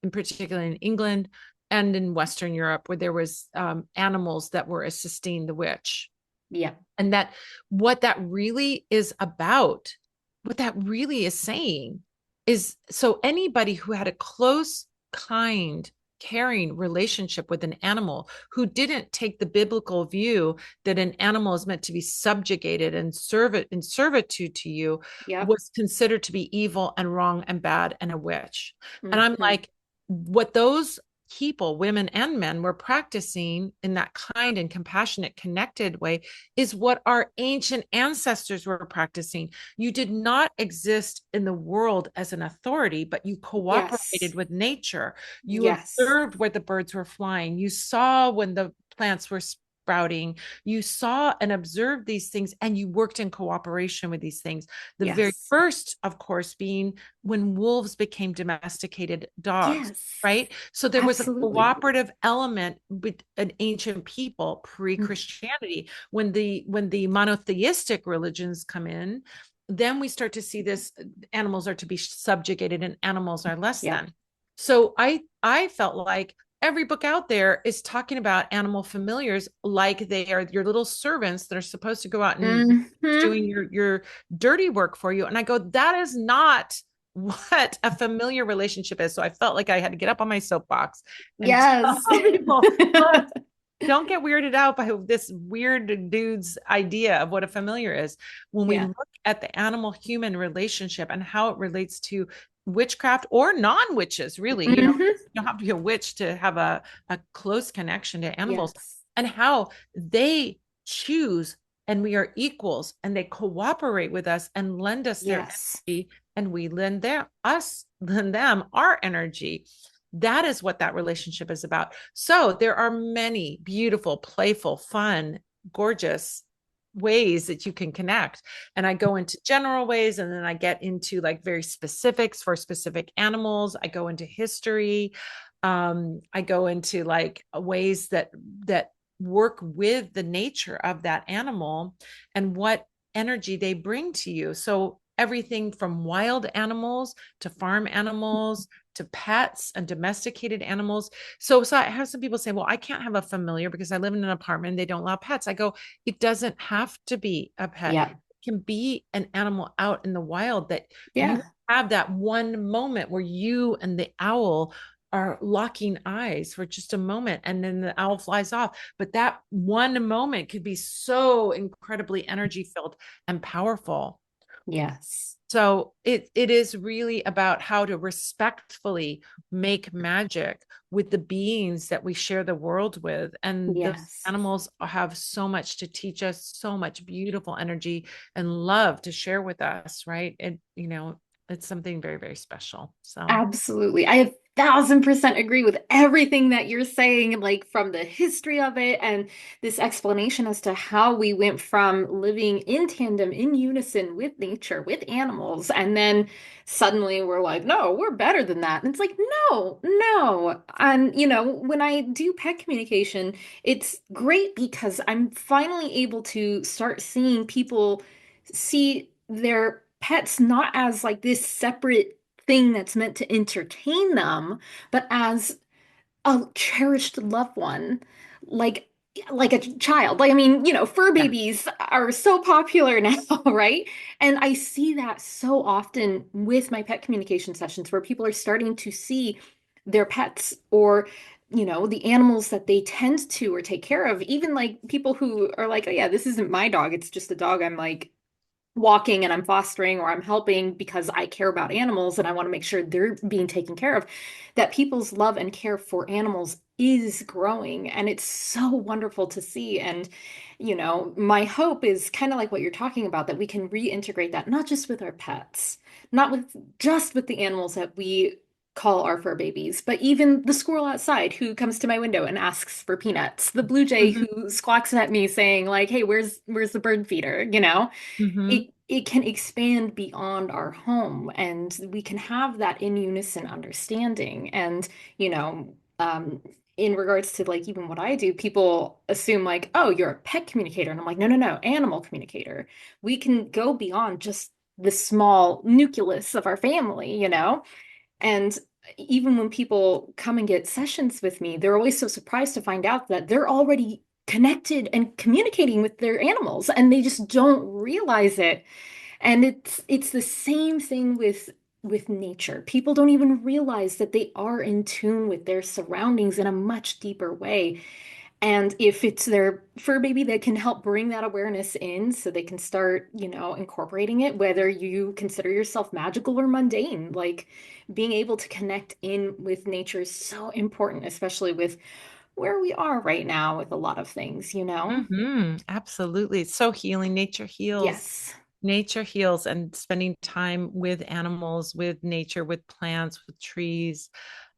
in particular in England and in Western Europe, where there was animals that were assisting the witch. Yeah. And that what that really is about, what that really is saying is, so anybody who had a close, kind, caring relationship with an animal, who didn't take the biblical view that an animal is meant to be subjugated and serve it in servitude to you, Yep. was considered to be evil and wrong and bad and a witch. And I'm Hmm. like, what those people, women and men, were practicing in that kind and compassionate, connected way is what our ancient ancestors were practicing. You did not exist in the world as an authority, but you Yes. cooperated with nature. You Yes. observed where the birds were flying. You saw when the plants were sprouting. You saw and observed these things, and you worked in cooperation with these things. The very Yes. first, of course, being when wolves became domesticated dogs, Yes. right? So there was a Absolutely. cooperative element with an ancient people pre-Christianity. When the monotheistic religions come in, then we start to see this: animals are to be subjugated and animals are less Yeah. than. So I felt like every book out there is talking about animal familiars like they are your little servants that are supposed to go out and Hmm. doing your dirty work for you. And I go, that is not what a familiar relationship is. So I felt like I had to get up on my soapbox and Yes. tell people, look, don't get weirded out by this weird dude's idea of what a familiar is. When we Yeah. look at the animal human relationship and how it relates to witchcraft or non-witches, really, Hmm. you don't have to be a witch to have a close connection to animals, Yes. and how they choose, and we are equals, and they cooperate with us and lend us their Yes. energy, and we lend them our energy. That is what that relationship is about. So there are many beautiful, playful, fun, gorgeous ways that you can connect. And I go into general ways, and then I get into like very specifics for specific animals. I go into history. I go into like ways that work with the nature of that animal and what energy they bring to you. So everything from wild animals to farm animals to pets and domesticated animals. So I have some people say, well, I can't have a familiar because I live in an apartment and they don't allow pets. I go, it doesn't have to be a pet. Yeah. It can be an animal out in the wild that you Yeah. have that one moment where you and the owl are locking eyes for just a moment, and then the owl flies off. But that one moment could be so incredibly energy filled and powerful. Yes. So it is really about how to respectfully make magic with the beings that we share the world with. And those Yes. animals have so much to teach us, so much beautiful energy and love to share with us, right? And it's something very, very special. So Absolutely. I 1,000% agree with everything that you're saying, like from the history of it and this explanation as to how we went from living in tandem, in unison with nature, with animals, and then suddenly we're like, no, we're better than that. And it's like, no, no. And, when I do pet communication, it's great because I'm finally able to start seeing people see their pets not as like this separate thing that's meant to entertain them, but as a cherished loved one, like like a child. Like I mean, fur yeah. babies are so popular now, right? And I see that so often with my pet communication sessions where people are starting to see their pets or the animals that they tend to or take care of, even like people who are like, oh yeah, this isn't my dog, it's just a dog I'm like walking and I'm fostering or I'm helping because I care about animals and I want to make sure they're being taken care of, that people's love and care for animals is growing. And it's so wonderful to see. And, my hope is kind of like what you're talking about, that we can reintegrate that, not just with our pets, not with just with the animals that we call our fur babies, but even the squirrel outside who comes to my window and asks for peanuts, the blue jay Mm-hmm. who squawks at me saying like, hey, where's the bird feeder, Mm-hmm. it can expand beyond our home and we can have that in unison understanding. And, um, in regards to like even what I do, people assume like, oh, you're a pet communicator. And I'm like, no, no, no, animal communicator. We can go beyond just the small nucleus of our family, you know? And even when people come and get sessions with me, they're always so surprised to find out that they're already connected and communicating with their animals and they just don't realize it. And it's the same thing with nature. People don't even realize that they are in tune with their surroundings in a much deeper way. And if it's their fur baby that can help bring that awareness in so they can start, incorporating it, whether you consider yourself magical or mundane, like being able to connect in with nature is so important, especially with where we are right now with a lot of things, you know? Absolutely. It's so healing. Nature heals. Yes. Nature heals, and spending time with animals, with nature, with plants, with trees,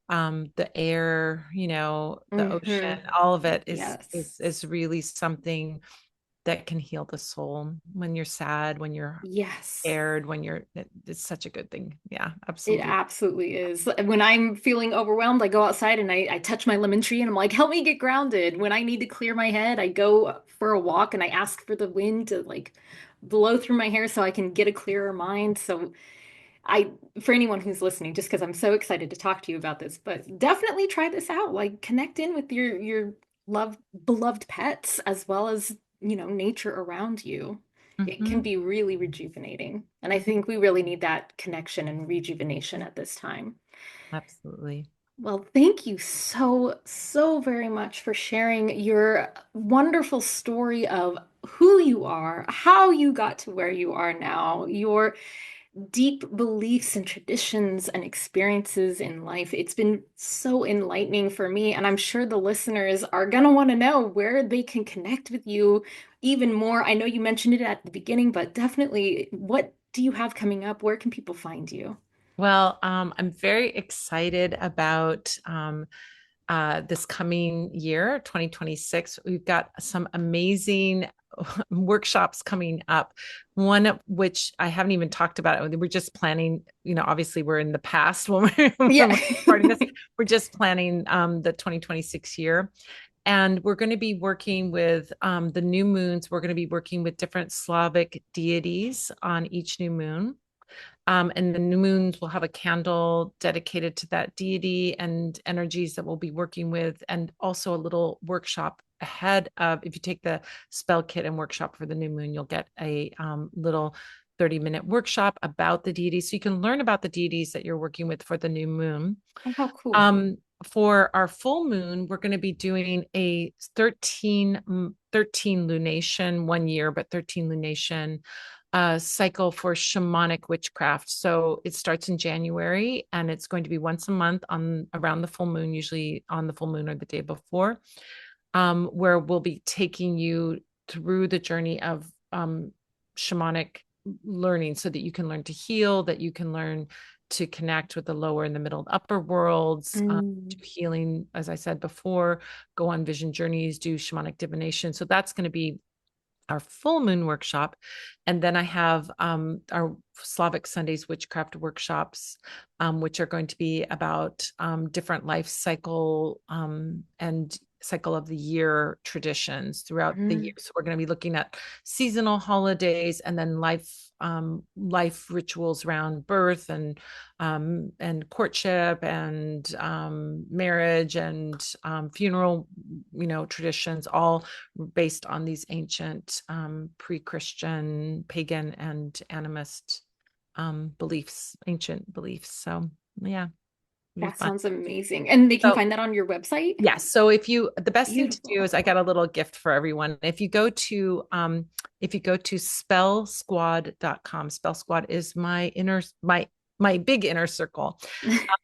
the air, the ocean, Hmm. all of it is is Yes. is really something that can heal the soul when you're sad, when you're Yes. scared, it's such a good thing. Yeah, It absolutely. absolutely is. When I'm feeling overwhelmed, I go outside and I touch my lemon tree and I'm like, help me get grounded. When I need to clear my head, I go for a walk and I ask for the wind to like blow through my hair so I can get a clearer mind. So I, for anyone who's listening, just because I'm so excited to talk to you about this, but definitely try this out. Like connect in with your beloved pets as well as, nature around you. It can Hmm. be really rejuvenating. And I think we really need that connection and rejuvenation at this time. Absolutely. Well, thank you so, so very much for sharing your wonderful story of who you are, how you got to where you are now, your deep beliefs and traditions and experiences in life. It's been so enlightening for me, and I'm sure the listeners are going to want to know where they can connect with you even more. I know you mentioned it at the beginning, but definitely, what do you have coming up? Where can people find you? Well, I'm very excited about this coming year, 2026. We've got some amazing workshops coming up. One of which I haven't even talked about. We're just planning, obviously we're in the past when Yeah. we're recording this. We're just planning the 2026 year. And we're going to be working with the new moons. We're going to be working with different Slavic deities on each new moon. And the new moons will have a candle dedicated to that deity and energies that we'll be working with, and also a little workshop ahead of, if you take the spell kit and workshop for the new moon, you'll get a little 30-minute workshop about the deities. So you can learn about the deities that you're working with for the new moon. Oh, how cool. Um, for our full moon, we're going to be doing a 13 lunation 1 year, but 13 lunation cycle for shamanic witchcraft. So it starts in January and it's going to be once a month on around the full moon, usually on the full moon or the day before, where we'll be taking you through the journey of shamanic learning so that you can learn to heal, that you can learn to connect with the lower and the middle and upper worlds, Mm. do healing, as I said before, go on vision journeys, do shamanic divination. So that's going to be our full moon workshop. And then I have our Slavic Sundays witchcraft workshops, which are going to be about different life cycle and cycle of the year traditions throughout the year. Mm. So we're going to be looking at seasonal holidays and then life rituals around birth and courtship and marriage and funeral, traditions, all based on these ancient pre-Christian, pagan, and animist beliefs, ancient beliefs. So yeah, it'll be That fun. sounds amazing. And they can So find that on your website? yes. So the best thing to do Beautiful. is, I got a little gift for everyone. If you go to spellsquad.com, spell squad is my big inner circle.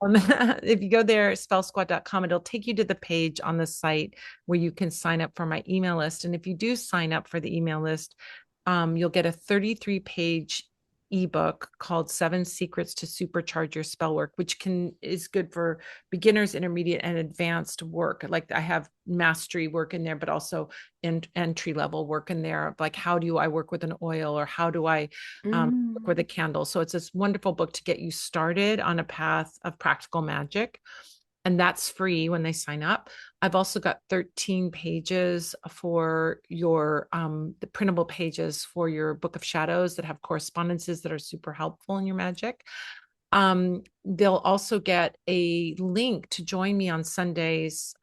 If you go there, spellsquad.com, it'll take you to the page on the site where you can sign up for my email list. And if you do sign up for the email list, you'll get a 33-page ebook called 7 Secrets to Supercharge Your Spell Work, which is good for beginners, intermediate, and advanced work. Like I have mastery work in there, but also entry level work in there. Like, how do I work with an oil, or how do I work Mm. with a candle? So it's this wonderful book to get you started on a path of practical magic. and that's free when they sign up. I've also got 13 pages for your the printable pages for your Book of Shadows that have correspondences that are super helpful in your magic. They'll also get a link to join me on Sundays,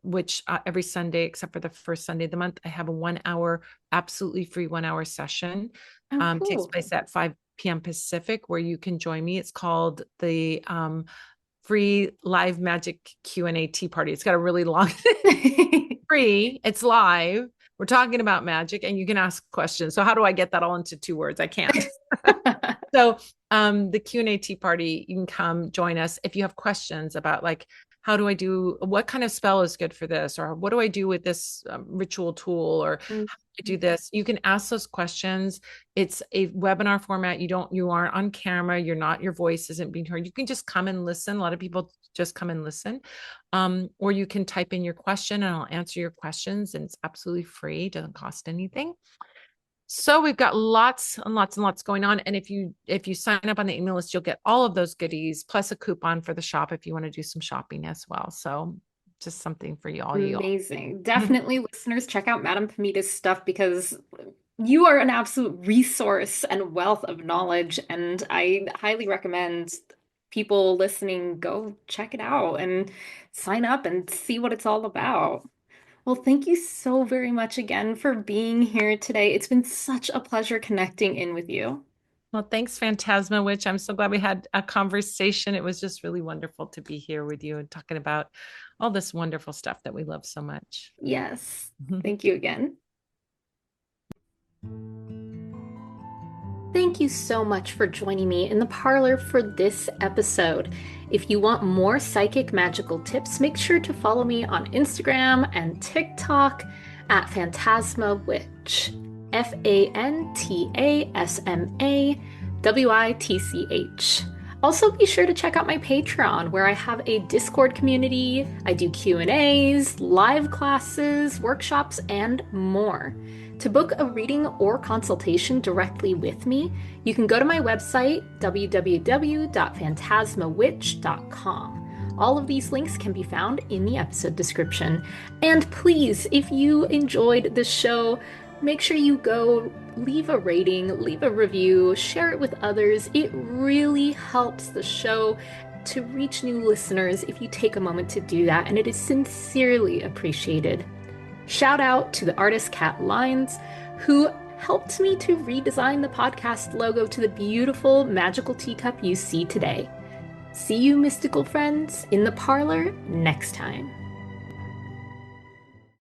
which every Sunday, except for the first Sunday of the month, I have a 1 hour, absolutely free 1 hour session. Oh, Takes cool. place at 5 p.m. Pacific, where you can join me. It's called the free live magic Q&A tea party. It's got a really long free. It's live. We're talking about magic and you can ask questions. So how do I get that all into 2 words? I can't. So the Q&A tea party, you can come join us if you have questions about like, how do I do, what kind of spell is good for this? Or what do I do with this ritual tool? Or how do I do this? You can ask those questions. It's a webinar format. You aren't on camera. Your voice isn't being heard. You can just come and listen. A lot of people just come and listen. Or you can type in your question and I'll answer your questions, and it's absolutely free. It doesn't cost anything. So we've got lots and lots and lots going on. And if you sign up on the email list, you'll get all of those goodies, plus a coupon for the shop if you want to do some shopping as well. So just something for you all. Amazing. Definitely, listeners, check out Madame Pamita's stuff because you are an absolute resource and wealth of knowledge. And I highly recommend people listening go check it out and sign up and see what it's all about. Well, thank you so very much again for being here today. It's been such a pleasure connecting in with you. Well, thanks, Fantasma Witch. I'm so glad we had a conversation. It was just really wonderful to be here with you and talking about all this wonderful stuff that we love so much. Yes. Thank you again. Thank you so much for joining me in the parlor for this episode. If you want more psychic magical tips, make sure to follow me on Instagram and TikTok at Fantasma Witch. FANTASMAWITCH. Also, be sure to check out my Patreon, where I have a Discord community. I do Q&As, live classes, workshops, and more. To book a reading or consultation directly with me, you can go to my website, www.phantasmawitch.com. All of these links can be found in the episode description. And please, if you enjoyed this show, make sure you go leave a rating, leave a review, share it with others. It really helps the show to reach new listeners if you take a moment to do that, and it is sincerely appreciated. Shout out to the artist Cat Lines, who helped me to redesign the podcast logo to the beautiful magical teacup you see today. See you, mystical friends, in the parlor next time.